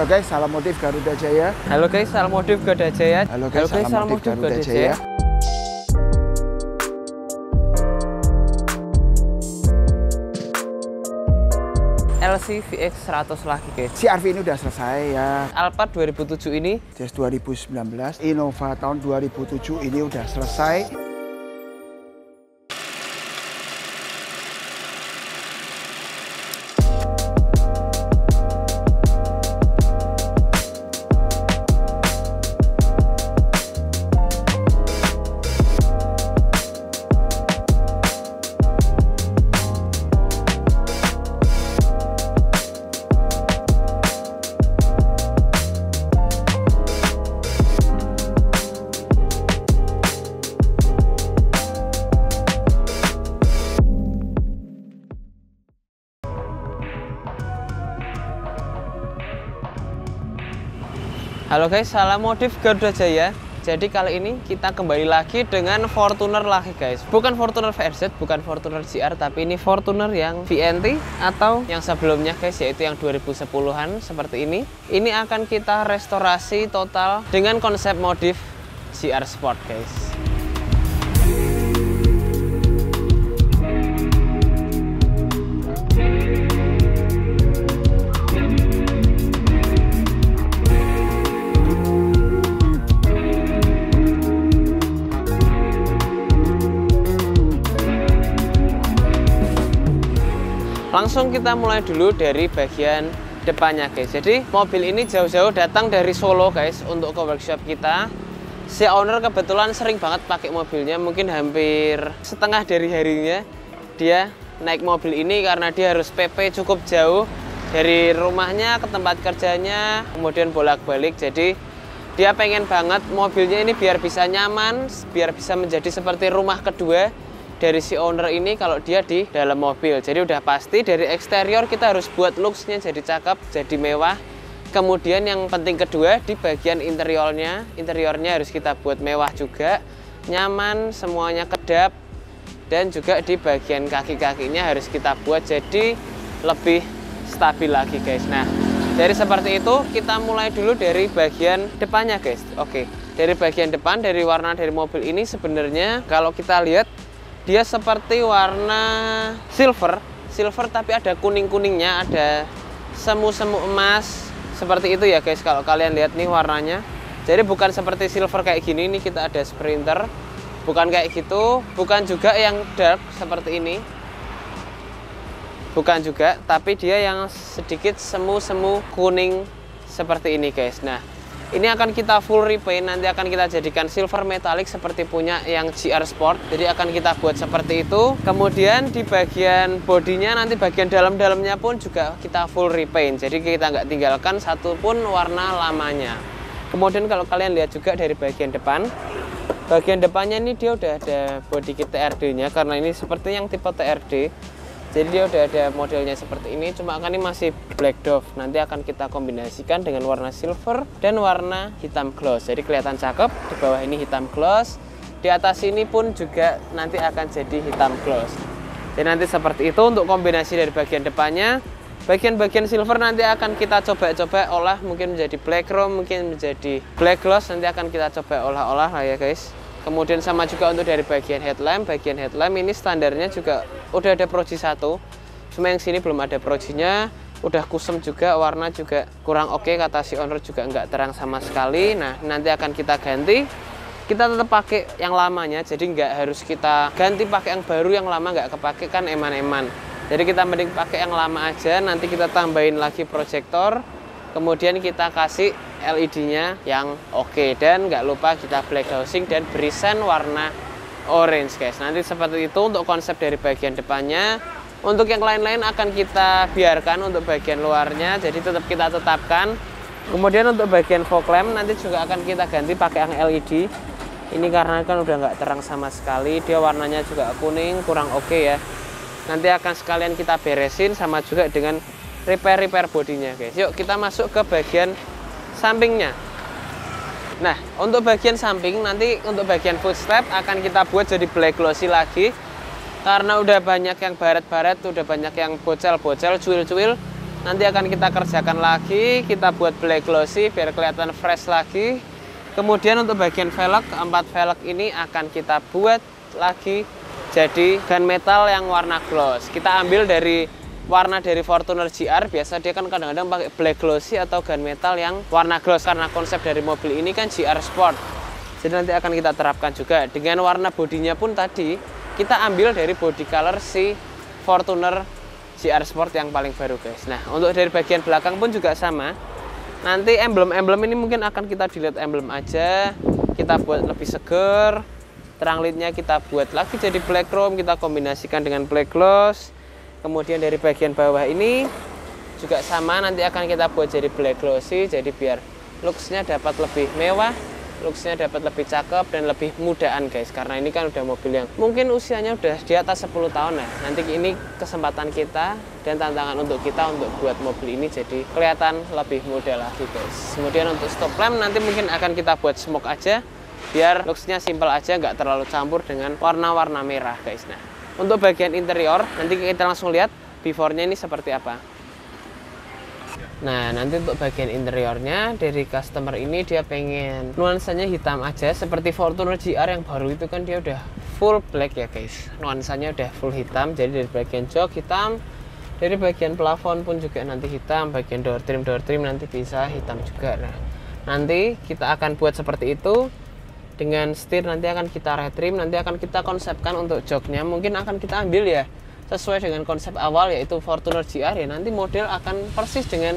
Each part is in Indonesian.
guys, salam motif Garuda Jaya. Halo guys, salam motif Garuda Jaya. Halo guys, salam motif Garuda Jaya. LC VX 100 lagi guys. CR-V ini udah selesai ya. Alphard 2007 ini. Jazz 2019, Innova tahun 2007 ini udah selesai. Halo guys, salam motif Garuda Jaya. Jadi kali ini kita kembali lagi dengan Fortuner lagi guys. Bukan Fortuner VRZ, bukan Fortuner GR, tapi ini Fortuner yang VNT atau yang sebelumnya guys, yaitu yang 2010-an seperti ini. Ini akan kita restorasi total dengan konsep modif GR Sport guys. Langsung kita mulai dulu dari bagian depannya guys. Jadi mobil ini jauh-jauh datang dari Solo guys untuk ke workshop kita. Si owner kebetulan sering banget pakai mobilnya, mungkin hampir setengah dari harinya dia naik mobil ini karena dia harus PP cukup jauh dari rumahnya ke tempat kerjanya, kemudian bolak-balik. Jadi dia pengen banget mobilnya ini biar bisa nyaman, biar bisa menjadi seperti rumah kedua dari si owner ini kalau dia di dalam mobil. Jadi udah pasti dari eksterior kita harus buat looks-nya jadi cakep, jadi mewah. Kemudian yang penting kedua di bagian interiornya harus kita buat mewah juga, nyaman, semuanya kedap. Dan juga di bagian kaki-kakinya harus kita buat jadi lebih stabil lagi guys. Nah, dari seperti itu kita mulai dulu dari bagian depannya guys. Oke, dari bagian depan, dari warna dari mobil ini sebenarnya kalau kita lihat dia seperti warna silver tapi ada kuning-kuningnya, ada semu-semu emas seperti itu ya guys. Kalau kalian lihat nih warnanya, jadi bukan seperti silver kayak gini. Ini kita ada Sprinter, bukan kayak gitu, bukan juga yang dark seperti ini, bukan juga, tapi dia yang sedikit semu-semu kuning seperti ini guys. Nah, ini akan kita full repaint, nanti akan kita jadikan silver metallic seperti punya yang GR Sport. Jadi akan kita buat seperti itu. Kemudian di bagian bodinya, nanti bagian dalam-dalamnya pun juga kita full repaint. Jadi kita nggak tinggalkan satupun warna lamanya. Kemudian kalau kalian lihat juga dari bagian depan, bagian depannya ini dia udah ada body kit TRD-nya, karena ini seperti yang tipe TRD. Jadi dia udah ada modelnya seperti ini, cuma kan ini masih black dove. Nanti akan kita kombinasikan dengan warna silver dan warna hitam gloss. Jadi kelihatan cakep, di bawah ini hitam gloss. Di atas ini pun juga nanti akan jadi hitam gloss. Jadi nanti seperti itu untuk kombinasi dari bagian depannya. Bagian-bagian silver nanti akan kita coba-coba olah, mungkin menjadi black chrome, mungkin menjadi black gloss. Nanti akan kita coba olah-olah lah ya guys. Kemudian sama juga untuk dari bagian headlamp ini standarnya juga udah ada proji 1, cuma yang sini belum ada projinya. Udah kusem juga, warna juga kurang oke, kata si owner juga nggak terang sama sekali. Nah, nanti akan kita ganti, kita tetap pakai yang lamanya, jadi nggak harus kita ganti pakai yang baru, yang lama nggak kepake kan eman-eman. Jadi kita mending pakai yang lama aja, nanti kita tambahin lagi proyektor, kemudian kita kasih LED-nya yang oke, dan nggak lupa kita black housing dan berisan warna orange guys. Nanti seperti itu untuk konsep dari bagian depannya. Untuk yang lain-lain akan kita biarkan untuk bagian luarnya, jadi tetap kita tetapkan. Kemudian untuk bagian fog lamp nanti juga akan kita ganti pakai yang LED. Ini karena kan udah nggak terang sama sekali, dia warnanya juga kuning, kurang oke ya. Nanti akan sekalian kita beresin sama juga dengan repair bodinya guys. Yuk kita masuk ke bagian sampingnya. Nah, untuk bagian samping nanti untuk bagian footstep akan kita buat jadi black glossy lagi. Karena udah banyak yang baret-baret, udah banyak yang bocel-bocel, cuil-cuil. nanti akan kita kerjakan lagi, kita buat black glossy biar kelihatan fresh lagi. Kemudian untuk bagian velg, 4 velg ini akan kita buat lagi jadi gunmetal yang warna gloss. Kita ambil dari warna dari Fortuner GR, biasa dia kan kadang-kadang pakai black glossy atau gunmetal yang warna gloss, karena konsep dari mobil ini kan GR Sport. Jadi nanti akan kita terapkan juga. Dengan warna bodinya pun tadi kita ambil dari body color si Fortuner GR Sport yang paling baru guys. Nah untuk dari bagian belakang pun juga sama. Nanti emblem-emblem ini mungkin akan kita delete emblem aja, kita buat lebih seger. Terang lidnya kita buat lagi jadi black chrome, kita kombinasikan dengan black gloss. Kemudian dari bagian bawah ini juga sama, nanti akan kita buat jadi black glossy, jadi biar looksnya dapat lebih mewah, looksnya dapat lebih cakep dan lebih mudaan guys. Karena ini kan udah mobil yang mungkin usianya udah di atas 10 tahun ya. Nanti ini kesempatan kita dan tantangan untuk kita untuk buat mobil ini jadi kelihatan lebih muda lagi guys. Kemudian untuk stop lamp nanti mungkin akan kita buat smoke aja, biar looksnya simple aja, nggak terlalu campur dengan warna-warna merah guys. Nah untuk bagian interior nanti kita langsung lihat before-nya ini seperti apa. Nah nanti untuk bagian interiornya dari customer ini dia pengen nuansanya hitam aja seperti Fortuner GR yang baru itu kan dia udah full black ya guys, nuansanya udah full hitam. Jadi dari bagian jok hitam, dari bagian plafon pun juga nanti hitam, bagian door trim nanti bisa hitam juga. Nah nanti kita akan buat seperti itu. Dengan setir nanti akan kita retrim, nanti akan kita konsepkan untuk joknya mungkin akan kita ambil ya sesuai dengan konsep awal yaitu Fortuner GR ya. Nanti model akan persis dengan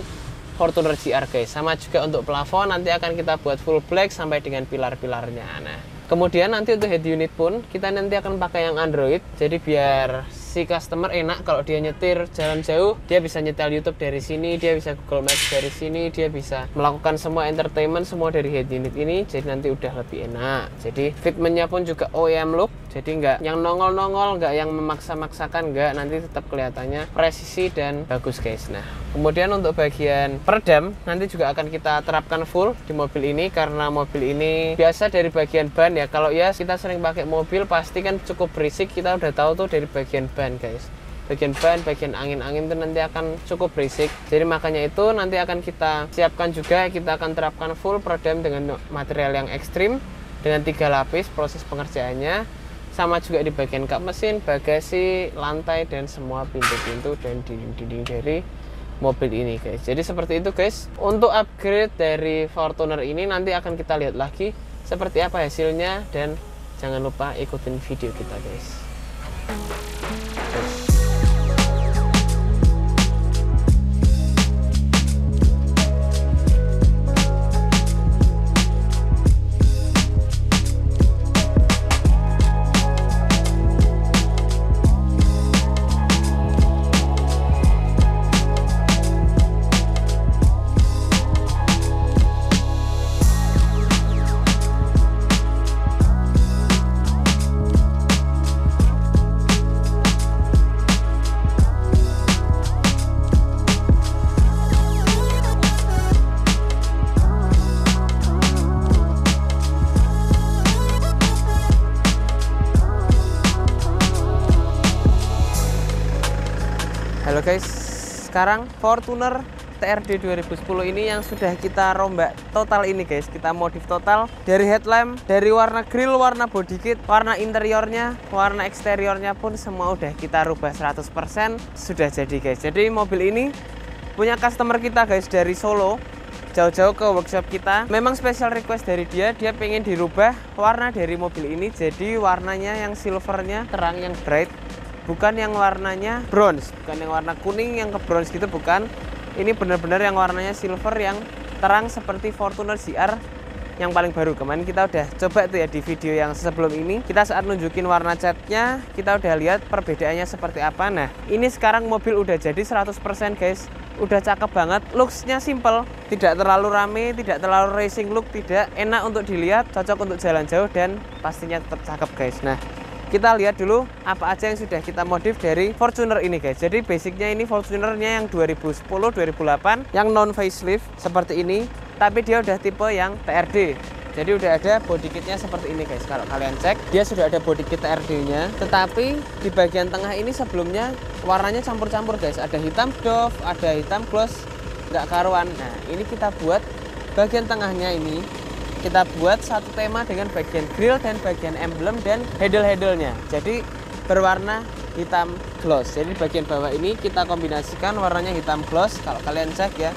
Fortuner GR guys. Sama juga untuk plafon nanti akan kita buat full black sampai dengan pilar-pilarnya. Nah kemudian nanti untuk head unit pun kita nanti akan pakai yang Android, jadi biar si customer enak kalau dia nyetir jalan jauh, dia bisa nyetel YouTube dari sini, dia bisa Google Maps dari sini, dia bisa melakukan semua entertainment semua dari head unit ini. Jadi nanti udah lebih enak. Jadi fitmentnya pun juga OEM look, jadi nggak yang nongol-nongol, nggak yang memaksa-maksakan, nggak, nanti tetap kelihatannya presisi dan bagus guys. Nah kemudian untuk bagian peredam nanti juga akan kita terapkan full di mobil ini, karena mobil ini biasa dari bagian ban ya. Kalau ya kita sering pakai mobil pasti kan cukup berisik, kita udah tahu tuh dari bagian ban guys. Bagian ban, bagian angin-angin itu nanti akan cukup berisik. Jadi makanya itu nanti akan kita siapkan juga, kita akan terapkan full peredam dengan material yang ekstrim dengan 3 lapis proses pengerjaannya. Sama juga di bagian kap mesin, bagasi, lantai dan semua pintu-pintu dan dinding-dinding dari mobil ini guys. Jadi seperti itu guys. Untuk upgrade dari Fortuner ini nanti akan kita lihat lagi seperti apa hasilnya, dan jangan lupa ikutin video kita guys. Halo guys, sekarang Fortuner TRD 2010 ini yang sudah kita rombak total ini guys. Kita modif total dari headlamp, dari warna grill, warna body kit, warna interiornya, warna eksteriornya pun semua udah kita rubah 100%. Sudah jadi guys. Jadi mobil ini punya customer kita guys dari Solo, jauh-jauh ke workshop kita. Memang special request dari dia pengen dirubah warna dari mobil ini jadi warnanya yang silvernya terang, yang bright, bukan yang warnanya bronze, bukan yang warna kuning yang ke bronze gitu, bukan. Ini benar-benar yang warnanya silver yang terang seperti Fortuner GR yang paling baru. Kemarin kita udah coba tuh ya di video yang sebelum ini, kita saat nunjukin warna catnya kita udah lihat perbedaannya seperti apa. Nah ini sekarang mobil udah jadi 100% guys, udah cakep banget, looksnya simple, tidak terlalu rame, tidak terlalu racing look, tidak, enak untuk dilihat, cocok untuk jalan jauh dan pastinya tetap cakep guys. Nah kita lihat dulu apa aja yang sudah kita modif dari Fortuner ini guys. Jadi basicnya ini Fortunernya yang 2010-2008 yang non facelift seperti ini, tapi dia udah tipe yang TRD. Jadi udah ada body kitnya seperti ini guys. Kalau kalian cek, dia sudah ada body kit TRD-nya. Tetapi di bagian tengah ini sebelumnya warnanya campur-campur guys. Ada hitam doff, ada hitam gloss, nggak karuan. Nah ini kita buat bagian tengahnya ini, kita buat satu tema dengan bagian grill dan bagian emblem dan handle-handlenya. Jadi berwarna hitam gloss. Jadi bagian bawah ini kita kombinasikan warnanya hitam gloss. Kalau kalian cek ya,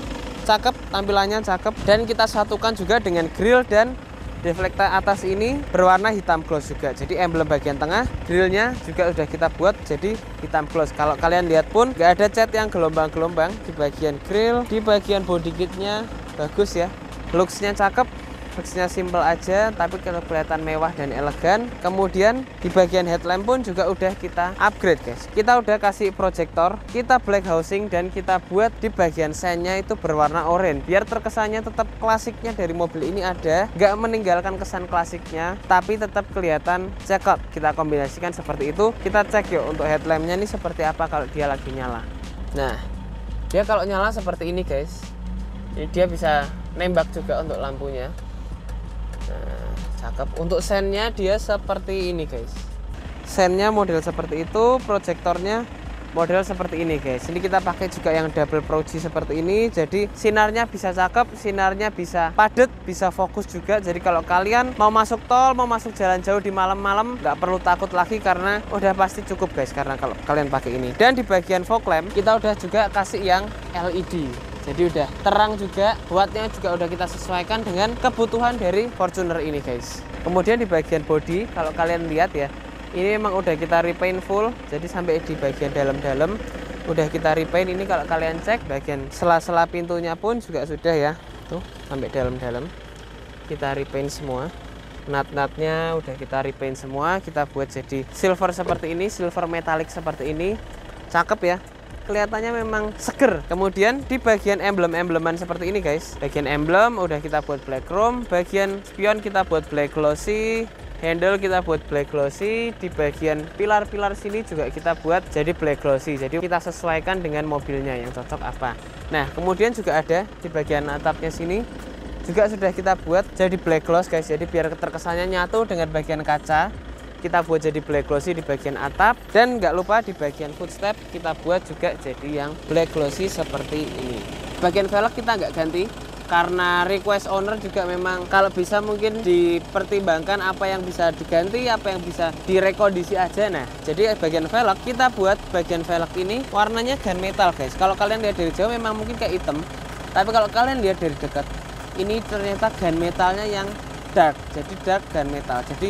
cakep, tampilannya cakep. Dan kita satukan juga dengan grill dan deflector atas ini berwarna hitam gloss juga. Jadi emblem bagian tengah, grillnya juga udah kita buat jadi hitam gloss. Kalau kalian lihat pun nggak ada cat yang gelombang-gelombang di bagian grill, di bagian body kitnya bagus ya. Looksnya cakep. Boxnya simple aja tapi kelihatan mewah dan elegan. Kemudian di bagian headlamp pun juga udah kita upgrade guys. Kita udah kasih proyektor, kita black housing, dan kita buat di bagian seinnya itu berwarna oranye biar terkesannya tetap klasiknya dari mobil ini ada, nggak meninggalkan kesan klasiknya tapi tetap kelihatan cakep. Kita kombinasikan seperti itu. Kita cek yuk untuk headlampnya ini seperti apa kalau dia lagi nyala. Nah dia kalau nyala seperti ini guys. Ini dia bisa nembak juga untuk lampunya. Nah, cakep. Untuk sennya dia seperti ini guys. Sennya model seperti itu, proyektornya model seperti ini guys. Ini kita pakai juga yang double Pro G seperti ini. Jadi sinarnya bisa cakep, sinarnya bisa padat, bisa fokus juga. Jadi kalau kalian mau masuk tol, mau masuk jalan jauh di malam-malam, nggak perlu takut lagi karena udah pasti cukup guys. Karena kalau kalian pakai ini. Dan di bagian fog lamp kita udah juga kasih yang LED. Jadi udah terang juga, wattnya juga udah kita sesuaikan dengan kebutuhan dari Fortuner ini guys. Kemudian di bagian body, kalau kalian lihat ya, ini memang udah kita repaint full. Jadi sampai di bagian dalam-dalam udah kita repaint. Ini kalau kalian cek bagian sela-sela pintunya pun juga sudah ya. Tuh sampai dalam-dalam kita repaint semua. Nut-nutnya udah kita repaint semua. Kita buat jadi silver seperti ini, silver metallic seperti ini. Cakep ya. Kelihatannya memang seger. Kemudian di bagian emblem-embleman seperti ini guys, bagian emblem udah kita buat black chrome, bagian spion kita buat black glossy, handle kita buat black glossy, di bagian pilar-pilar sini juga kita buat jadi black glossy. Jadi kita sesuaikan dengan mobilnya yang cocok apa. Nah kemudian juga ada di bagian atapnya sini juga sudah kita buat jadi black gloss guys. Jadi biar terkesannya nyatu dengan bagian kaca, kita buat jadi black glossy di bagian atap. Dan nggak lupa di bagian footstep kita buat juga jadi yang black glossy seperti ini. Bagian velg kita nggak ganti karena request owner juga memang kalau bisa mungkin dipertimbangkan apa yang bisa diganti, apa yang bisa direkondisi aja. Nah jadi bagian velg kita buat bagian velg ini warnanya gunmetal guys. Kalau kalian lihat dari jauh memang mungkin kayak hitam, tapi kalau kalian lihat dari dekat ini ternyata gunmetalnya yang dark. Jadi dark gunmetal, jadi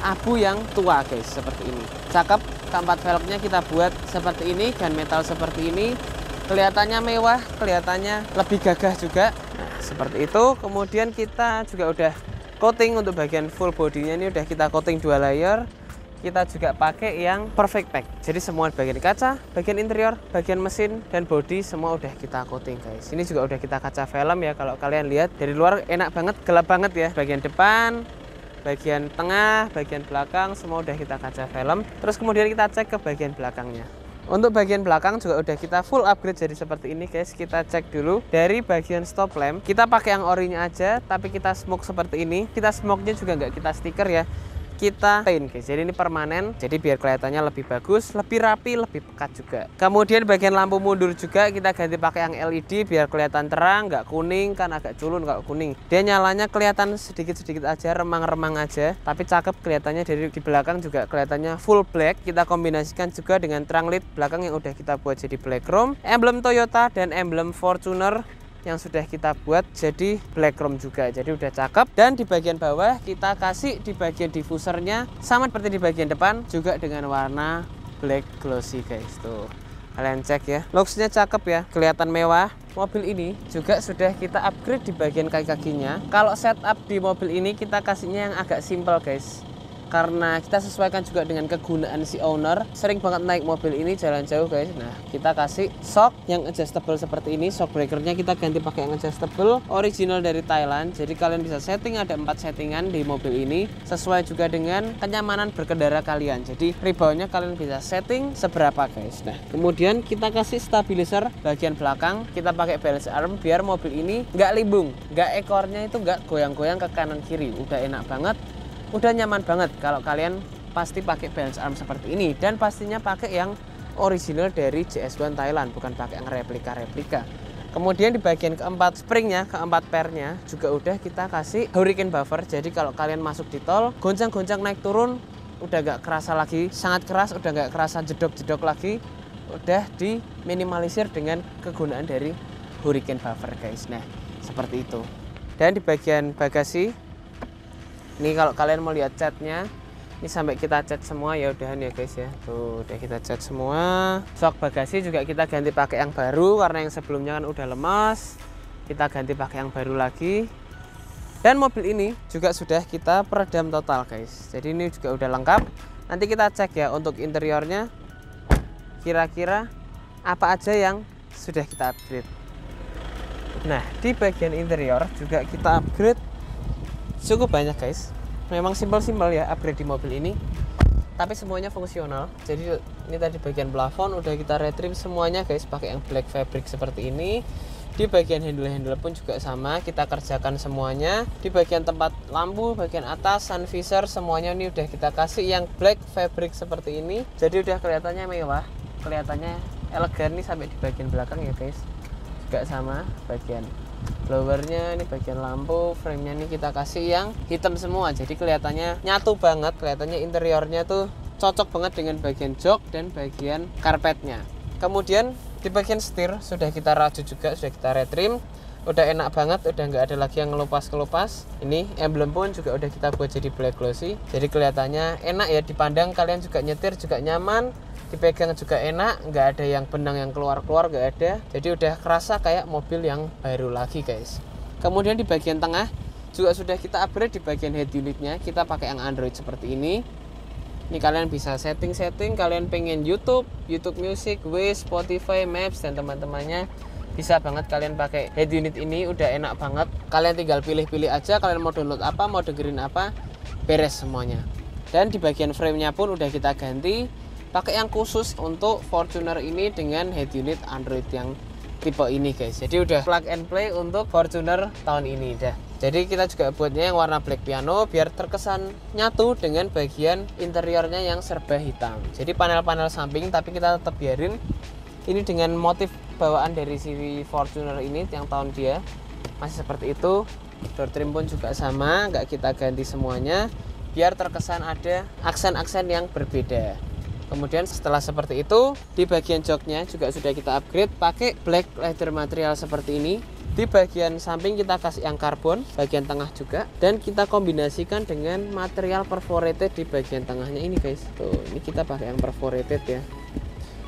abu yang tua guys, seperti ini. Cakep. Keempat velgnya kita buat seperti ini, gunmetal seperti ini. Kelihatannya mewah, kelihatannya lebih gagah juga. Nah seperti itu. Kemudian kita juga udah coating untuk bagian full bodinya ini udah kita coating 2 layer. Kita juga pakai yang perfect pack. Jadi semua bagian kaca, bagian interior, bagian mesin dan body semua udah kita coating guys. Ini juga udah kita kaca film ya. Kalau kalian lihat dari luar enak banget, gelap banget ya. Bagian depan, bagian tengah, bagian belakang semua udah kita kaca film. Terus kemudian kita cek ke bagian belakangnya. Untuk bagian belakang juga udah kita full upgrade jadi seperti ini guys. Kita cek dulu dari bagian stop lamp. Kita pakai yang orinya aja, tapi kita smoke seperti ini. Kita smoke-nya juga nggak kita stiker ya, kita paint guys. Jadi ini permanen, jadi biar kelihatannya lebih bagus, lebih rapi, lebih pekat juga. Kemudian bagian lampu mundur juga kita ganti pakai yang LED biar kelihatan terang, nggak kuning kan, agak culun kalau kuning. Dia nyalanya kelihatan sedikit-sedikit aja, remang-remang aja, tapi cakep kelihatannya. Dari di belakang juga kelihatannya full black. Kita kombinasikan juga dengan trunk lid belakang yang udah kita buat jadi black chrome, emblem Toyota dan emblem Fortuner yang sudah kita buat jadi black chrome juga. Jadi udah cakep. Dan di bagian bawah kita kasih di bagian diffusernya sama seperti di bagian depan juga dengan warna black glossy guys. Tuh kalian cek ya, looksnya cakep ya, kelihatan mewah. Mobil ini juga sudah kita upgrade di bagian kaki-kakinya. Kalau setup di mobil ini kita kasihnya yang agak simple guys. karena kita sesuaikan juga dengan kegunaan si owner. Sering banget naik mobil ini jalan jauh guys. Nah, kita kasih shock yang adjustable seperti ini. Shock breakernya kita ganti pakai yang adjustable, original dari Thailand. Jadi kalian bisa setting, ada 4 settingan di mobil ini, sesuai juga dengan kenyamanan berkendara kalian. Jadi reboundnya kalian bisa setting seberapa guys. Nah, kemudian kita kasih stabilizer bagian belakang. Kita pakai balance arm biar mobil ini nggak limbung, nggak ekornya itu nggak goyang-goyang ke kanan kiri. Udah enak banget. Udah nyaman banget kalau kalian pasti pakai balance arm seperti ini, dan pastinya pakai yang original dari JS1 Thailand, bukan pakai yang replika-replika. Kemudian di bagian keempat springnya, keempat pernya juga udah kita kasih hurricane buffer. Jadi kalau kalian masuk di tol, goncang-goncang naik turun udah gak kerasa lagi sangat keras, udah gak kerasa jedok-jedok lagi, udah diminimalisir dengan kegunaan dari hurricane buffer guys. Nah, seperti itu. Dan di bagian bagasi ini kalau kalian mau lihat catnya, ini sampai kita cat semua ya udahan ya guys ya. Tuh udah kita cat semua. Sok bagasi juga kita ganti pakai yang baru karena yang sebelumnya kan udah lemas. Kita ganti pakai yang baru lagi. Dan mobil ini juga sudah kita peredam total guys. Jadi ini juga udah lengkap. Nanti kita cek ya untuk interiornya. Kira-kira apa aja yang sudah kita upgrade. Nah, di bagian interior juga kita upgrade cukup banyak guys. Memang simpel-simpel ya upgrade di mobil ini, tapi semuanya fungsional. Jadi ini tadi bagian plafon udah kita retrim semuanya guys pakai yang black fabric seperti ini. Di bagian handle pun juga sama, kita kerjakan semuanya. Di bagian tempat lampu, bagian atas, sun visor, semuanya ini udah kita kasih yang black fabric seperti ini. Jadi udah kelihatannya mewah, kelihatannya elegan nih sampai di bagian belakang ya guys. Juga sama bagian blowernya, ini bagian lampu, framenya ini kita kasih yang hitam semua. Jadi kelihatannya nyatu banget, kelihatannya interiornya tuh cocok banget dengan bagian jok dan bagian karpetnya. Kemudian di bagian setir sudah kita raju juga, sudah kita retrim, udah enak banget, udah nggak ada lagi yang ngelupas-kelupas. Ini emblem pun juga udah kita buat jadi black glossy, jadi kelihatannya enak ya dipandang, kalian juga nyetir juga nyaman, dipegang juga enak, nggak ada yang benang yang keluar-keluar, nggak ada. Jadi udah kerasa kayak mobil yang baru lagi guys. Kemudian di bagian tengah juga sudah kita upgrade. Di bagian head unitnya kita pakai yang Android seperti ini. Ini kalian bisa setting-setting, kalian pengen YouTube Music, Waze, Spotify, Maps dan teman-temannya, bisa banget kalian pakai head unit ini, udah enak banget. Kalian tinggal pilih-pilih aja, kalian mau download apa, mau dengerin apa, beres semuanya. Dan di bagian frame-nya pun udah kita ganti pakai yang khusus untuk Fortuner ini dengan head unit Android yang tipe ini guys. Jadi udah plug and play untuk Fortuner tahun ini dah. Jadi kita juga buatnya yang warna black piano biar terkesan nyatu dengan bagian interiornya yang serba hitam. Jadi panel-panel samping tapi kita tetap biarin ini dengan motif bawaan dari si Fortuner ini yang tahun dia masih seperti itu. Door trim pun juga sama, nggak kita ganti semuanya biar terkesan ada aksen-aksen yang berbeda. Kemudian setelah seperti itu, di bagian joknya juga sudah kita upgrade pakai black leather material seperti ini. Di bagian samping kita kasih yang karbon, bagian tengah juga, dan kita kombinasikan dengan material perforated di bagian tengahnya ini guys. Tuh, ini kita pakai yang perforated ya,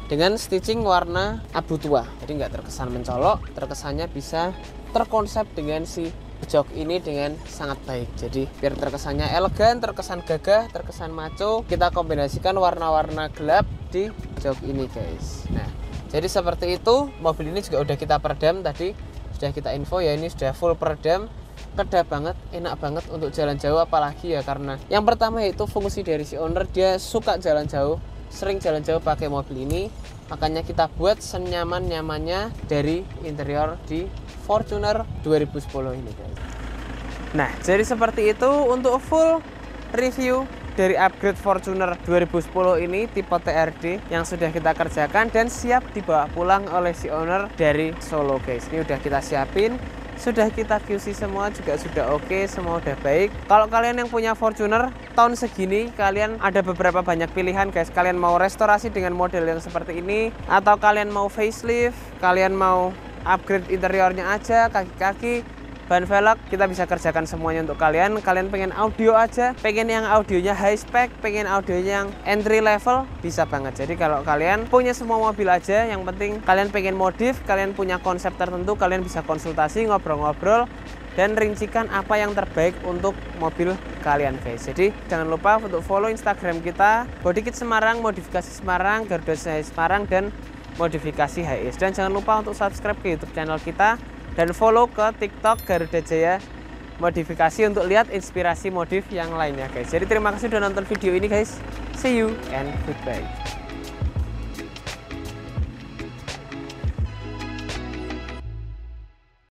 dengan stitching warna abu tua. Jadi nggak terkesan mencolok, terkesannya bisa terkonsep dengan si jok ini dengan sangat baik. Jadi biar terkesannya elegan, terkesan gagah, terkesan maco, kita kombinasikan warna-warna gelap di jok ini guys. Nah, jadi seperti itu. Mobil ini juga udah kita peredam tadi, sudah kita info ya, ini sudah full peredam, kedap banget, enak banget untuk jalan jauh. Apalagi ya karena yang pertama yaitu fungsi dari si owner, dia suka jalan jauh, sering jalan jauh pakai mobil ini, makanya kita buat senyaman-nyamannya dari interior di Fortuner 2010 ini guys. Nah, jadi seperti itu untuk full review dari upgrade Fortuner 2010 ini tipe TRD yang sudah kita kerjakan dan siap dibawa pulang oleh si owner dari Solo guys. Ini udah kita siapin, sudah kita QC semua, juga sudah oke, semua udah baik. Kalau kalian yang punya Fortuner tahun segini, kalian ada beberapa banyak pilihan guys. Kalian mau restorasi dengan model yang seperti ini, atau kalian mau facelift, kalian mau upgrade interiornya aja, kaki-kaki, ban velg, kita bisa kerjakan semuanya untuk kalian. Kalian pengen audio aja, pengen yang audionya high spec, pengen audionya yang entry level, bisa banget. Jadi kalau kalian punya semua mobil aja, yang penting kalian pengen modif, kalian punya konsep tertentu, kalian bisa konsultasi, ngobrol-ngobrol, dan rincikan apa yang terbaik untuk mobil kalian guys. Jadi jangan lupa untuk follow Instagram kita Bodykit Semarang, Modifikasi Semarang, Garuda Jaya Semarang, dan Modifikasi HIS. Dan jangan lupa untuk subscribe ke YouTube channel kita dan follow ke TikTok Garuda Jaya Modifikasi untuk lihat inspirasi modif yang lainnya guys. Jadi terima kasih sudah nonton video ini guys. See you and goodbye.